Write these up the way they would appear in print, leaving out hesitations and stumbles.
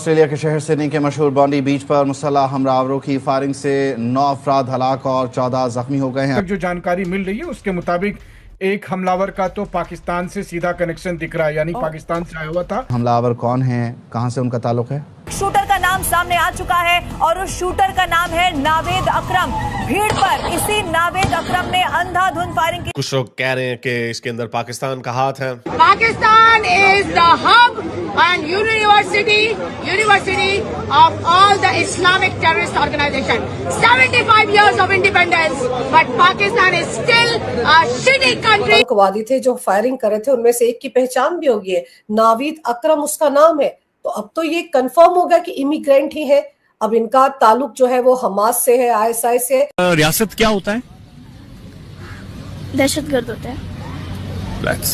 Australia के शहर Sydney के मशहूर बॉन्डी बीच पर मुसल्लह हमलावरों की फायरिंग से 9 अफराद हलाक और 14 जख्मी हो गए हैं। जो जानकारी मिल रही है उसके मुताबिक एक हमलावर का तो पाकिस्तान से सीधा कनेक्शन दिख रहा है, यानी पाकिस्तान से आया हुआ था। हमलावर कौन है, कहां से उनका ताल्लुक है? शूटर का नाम सामने आ चुका है और उस शूटर का नाम है नावेद अकरम। भीड़ पर इसी नावेद अकरम ने अंधाधुंध फायरिंग की। कुछ लोग कह रहे हैं कि इसके अंदर पाकिस्तान का हाथ है। Pakistan is the hub and university of all the Islamic terrorist organisation. 75 years of independence, but Pakistan is still a shitty country. आतंकवादी थे जो फायरिंग कर रहे थे, उनमें से एक की पहचान भी होगी है, नावीद अकरम उसका नाम है। तो अब तो ये कंफर्म हो गया कि इमिग्रेंट ही है। अब इनका ताल्लुक जो है वो हमास से है, आईएसआई से। रियासत क्या होता है? दहशतगर्द होता है। That's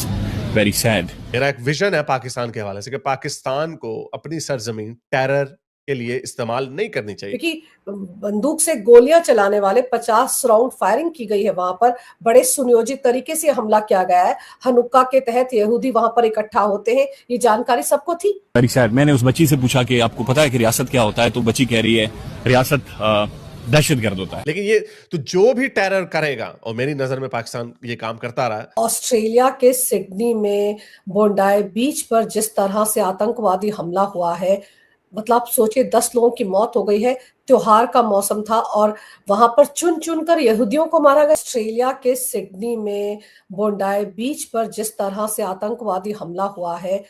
very sad. मेरा एक विजन है पाकिस्तान के हवाले से कि पाकिस्तान को अपनी सरजमीन टेरर के लिए इस्तेमाल नहीं करनी चाहिए, क्योंकि बंदूक से गोलियां चलाने वाले 50 राउंड फायरिंग की गई है। वहां पर बड़े सुनियोजित तरीके से हमला किया गया है। हनुक्का के तहत यहूदी वहां पर इकट्ठा होते हैं, ये जानकारी सबको थी। Very sad. मैंने उस बच्ची से पूछा कि आपको पता है कि रियासत क्या होता है, तो बच्ची कह रही है रियासत दहशतगर्द होता है। लेकिन ये तो जो भी टेरर करेगा, और मेरी नजर में पाकिस्तान ये काम करता रहा है। ऑस्ट्रेलिया के सिडनी में बोंडाई बीच पर जिस तरह से आतंकवादी हमला हुआ है, मतलब आप सोचिए 10 लोगों की मौत हो गई है। त्योहार का मौसम था और वहां पर चुन चुन कर यहूदियों को मारा गया। ऑस्ट्रेलिया के सिडनी में बोंडाई बीच पर जिस तरह से आतंकवादी हमला हुआ है,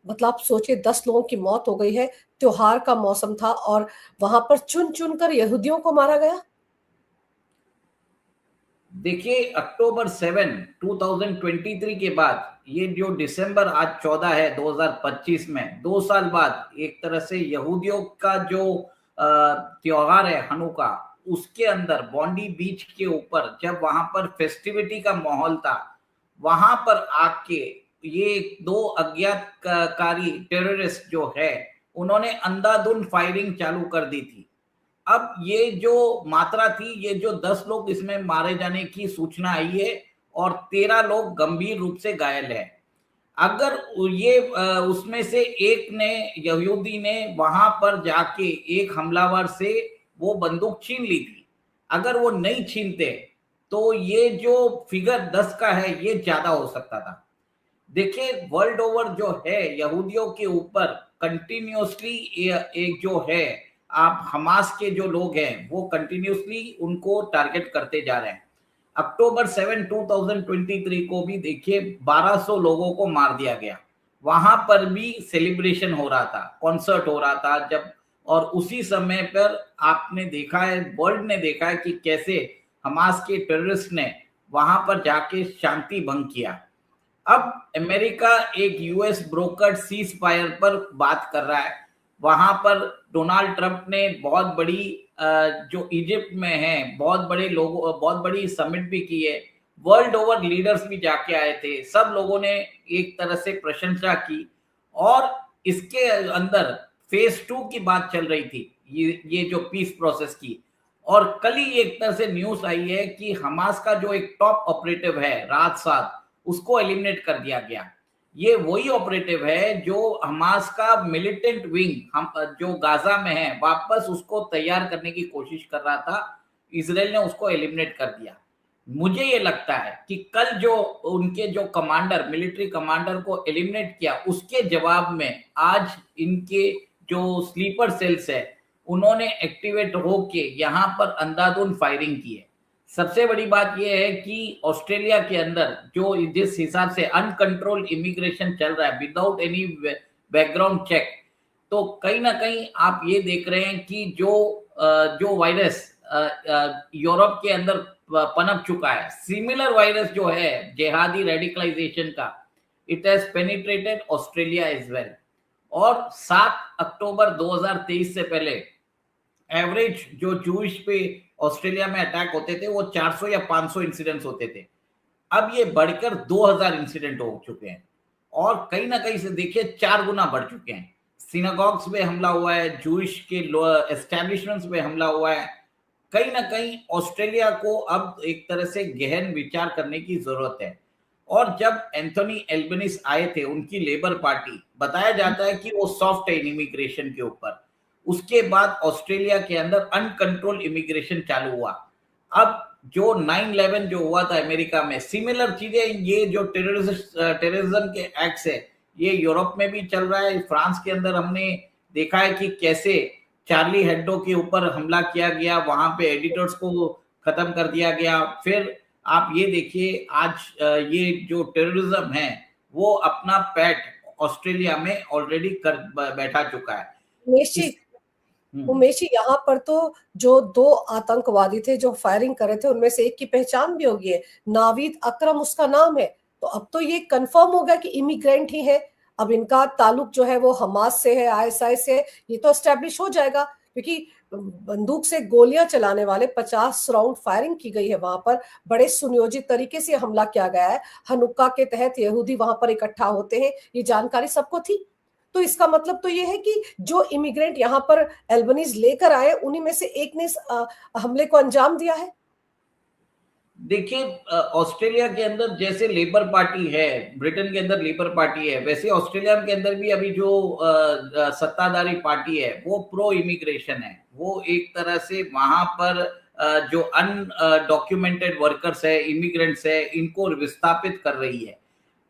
मतलब आप सोचिए 10 लोगों की मौत हो गई है। त्योहार का मौसम था और वहां पर चुन चुन कर यहूदियों को मारा गया। देखिए, अक्टूबर 7, 2023 के बाद ये जो दिसंबर आज 14 है 2025 में, 2 साल बाद एक तरह से यहूदियों का जो त्योहार है हनुका, उसके अंदर बॉन्डी बीच के ऊपर जब वहां पर फेस्टिविटी का माहौल था, वहां पर आके ये 2 अज्ञातकारी टेररिस्ट जो है उन्होंने अंधाधुंध फायरिंग चालू कर दी थी। अब ये जो मात्रा थी, ये जो 10 लोग इसमें मारे जाने की सूचना आई है और 13 लोग गंभीर रूप से घायल है। अगर ये उसमें से एक ने, यहूदी ने वहां पर जाके एक हमलावर से वो बंदूक छीन ली थी, अगर वो नहीं छीनते तो ये जो फिगर 10 का है ये ज्यादा हो सकता था। देखिए, वर्ल्ड ओवर जो है यहूदियों के ऊपर कंटिन्यूसली एक जो है, आप हमास के जो लोग हैं वो कंटिन्यूसली उनको टारगेट करते जा रहे हैं। अक्टूबर 7, 2023 को भी देखिए 1200 लोगों को मार दिया गया। वहां पर भी सेलिब्रेशन हो रहा था, कॉन्सर्ट हो रहा था जब, और उसी समय पर आपने देखा है, वर्ल्ड ने देखा है कि कैसे हमास के टेररिस्ट ने वहां पर जाके शांति भंग किया। अब अमेरिका एक यूएस ब्रोकर सीज फायर पर बात कर रहा है। वहां पर डोनाल्ड ट्रंप ने बहुत बड़ी जो इजिप्ट में है, बहुत बड़ी समिट भी की है। वर्ल्ड ओवर लीडर्स भी जाके आए थे, सब लोगों ने एक तरह से प्रशंसा की और इसके अंदर फेज 2 की बात चल रही थी, ये जो पीस प्रोसेस की। और कल ही एक तरह से न्यूज आई है कि हमास का जो एक टॉप ऑपरेटिव है रात 7, उसको एलिमिनेट कर दिया गया। ये वही ऑपरेटिव है जो हमास का मिलिटेंट विंग हम जो गाजा में है, वापस उसको तैयार करने की कोशिश कर रहा था। इजराइल ने उसको एलिमिनेट कर दिया। मुझे ये लगता है कि कल जो उनके जो कमांडर, मिलिट्री कमांडर को एलिमिनेट किया, उसके जवाब में आज इनके जो स्लीपर सेल्स है उन्होंने एक्टिवेट होके यहाँ पर अंधाधुंध फायरिंग की है। सबसे बड़ी बात यह है कि ऑस्ट्रेलिया के अंदर जो जिस हिसाब से अनकंट्रोल्ड इमिग्रेशन चल रहा है विदाउट एनी बैकग्राउंड चेक, तो कहीं ना कहीं आप ये देख रहे हैं कि जो वायरस यूरोप के अंदर पनप चुका है, सिमिलर वायरस जो है जिहादी रेडिकलाइजेशन का, it has penetrated Australia as well. और 7 अक्टूबर 2023 से पहले एवरेज जो जूइश पे ऑस्ट्रेलिया में अटैक होते थे वो 400 या 500 इंसिडेंट्स होते थे। अब ये बढ़कर 2000 इंसिडेंट हो चुके हैं और कहीं ना कहीं से देखिए 4 गुना बढ़ चुके हैं। सिनागॉग्स पे हमला हुआ है, जूइश के एस्टैब्लिशमेंट्स पे हमला हुआ है। कहीं ना कहीं ऑस्ट्रेलिया को अब एक तरह से गहन विचार करने की जरूरत है। और जब एंथोनी एल्बनीज आए थे, उनकी लेबर पार्टी, बताया जाता है कि वो सॉफ्ट है इमिग्रेशन के ऊपर। उसके बाद ऑस्ट्रेलिया के अंदर अनकंट्रोल इमिग्रेशन चालू हुआ। अब जो 9/11 जो हुआ था अमेरिका में, सिमिलर चीजें, ये जो टेररिज्म के एक्ट्स है, ये यूरोप में भी चल रहा है। फ्रांस के अंदर हमने देखा है कि कैसे चार्ली हेब्डो के ऊपर हमला किया गया, वहां पे एडिटर्स को खत्म कर दिया गया। फिर आप ये देखिए, आज ये जो टेररिज्म है वो अपना पैठ ऑस्ट्रेलिया में ऑलरेडी कर बैठा चुका है। उमेश जी, यहाँ पर तो जो 2 आतंकवादी थे जो फायरिंग कर रहे थे, उनमें से एक की पहचान भी होगी है, नावीद अकरम उसका नाम है। तो अब तो ये कंफर्म हो गया कि इमिग्रेंट ही है। अब इनका ताल्लुक जो है वो हमास से है, ISI से, ये तो एस्टेब्लिश हो जाएगा, क्योंकि बंदूक से गोलियां चलाने वाले 50 राउंड फायरिंग की गई है वहां पर। बड़े सुनियोजित तरीके से हमला किया गया है। हनुक्का के तहत यहूदी वहां पर इकट्ठा होते हैं, ये जानकारी सबको थी। तो इसका मतलब तो ये है कि जो इमिग्रेंट यहाँ पर एल्बनीज लेकर आए, उन्हीं में से एक ने हमले को अंजाम दिया है। देखिए, ऑस्ट्रेलिया के अंदर जैसे लेबर पार्टी है, ब्रिटेन के अंदर लेबर पार्टी है, वैसे ऑस्ट्रेलिया के अंदर भी अभी जो सत्ताधारी पार्टी है वो प्रो इमिग्रेशन है। वो एक तरह से वहां पर जो अनडॉक्यूमेंटेड वर्कर्स है, इमिग्रेंट्स है, इनको विस्थापित कर रही है।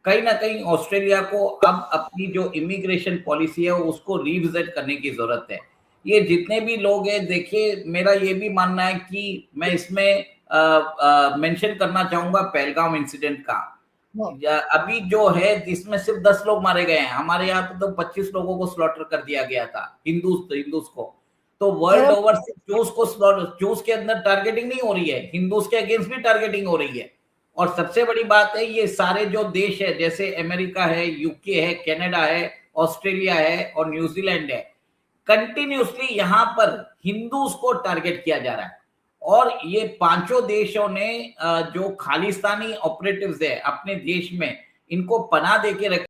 कहीं ना कहीं ऑस्ट्रेलिया को अब अपनी जो इमिग्रेशन पॉलिसी है उसको रिविजिट करने की जरूरत है। ये जितने भी लोग हैं, देखिए, मेरा ये भी मानना है कि मैं इसमें मेंशन करना चाहूंगा पहलगाम इंसिडेंट का। अभी जो है जिसमें सिर्फ 10 लोग मारे गए हैं, हमारे यहाँ पे तो 25 लोगों को स्लॉटर कर दिया गया था, हिंदूज को। तो वर्ल्ड ओवर जूस के अंदर टारगेटिंग नहीं हो रही है, हिंदूज के अगेंस्ट भी टारगेटिंग हो रही है। और सबसे बड़ी बात है, ये सारे जो देश है, जैसे अमेरिका है, यूके है, कनाडा है, ऑस्ट्रेलिया है और न्यूजीलैंड है, कंटिन्यूसली यहाँ पर हिंदूज को टारगेट किया जा रहा है। और ये 5 देशों ने जो खालिस्तानी ऑपरेटिव्स है अपने देश में, इनको पनाह देके रख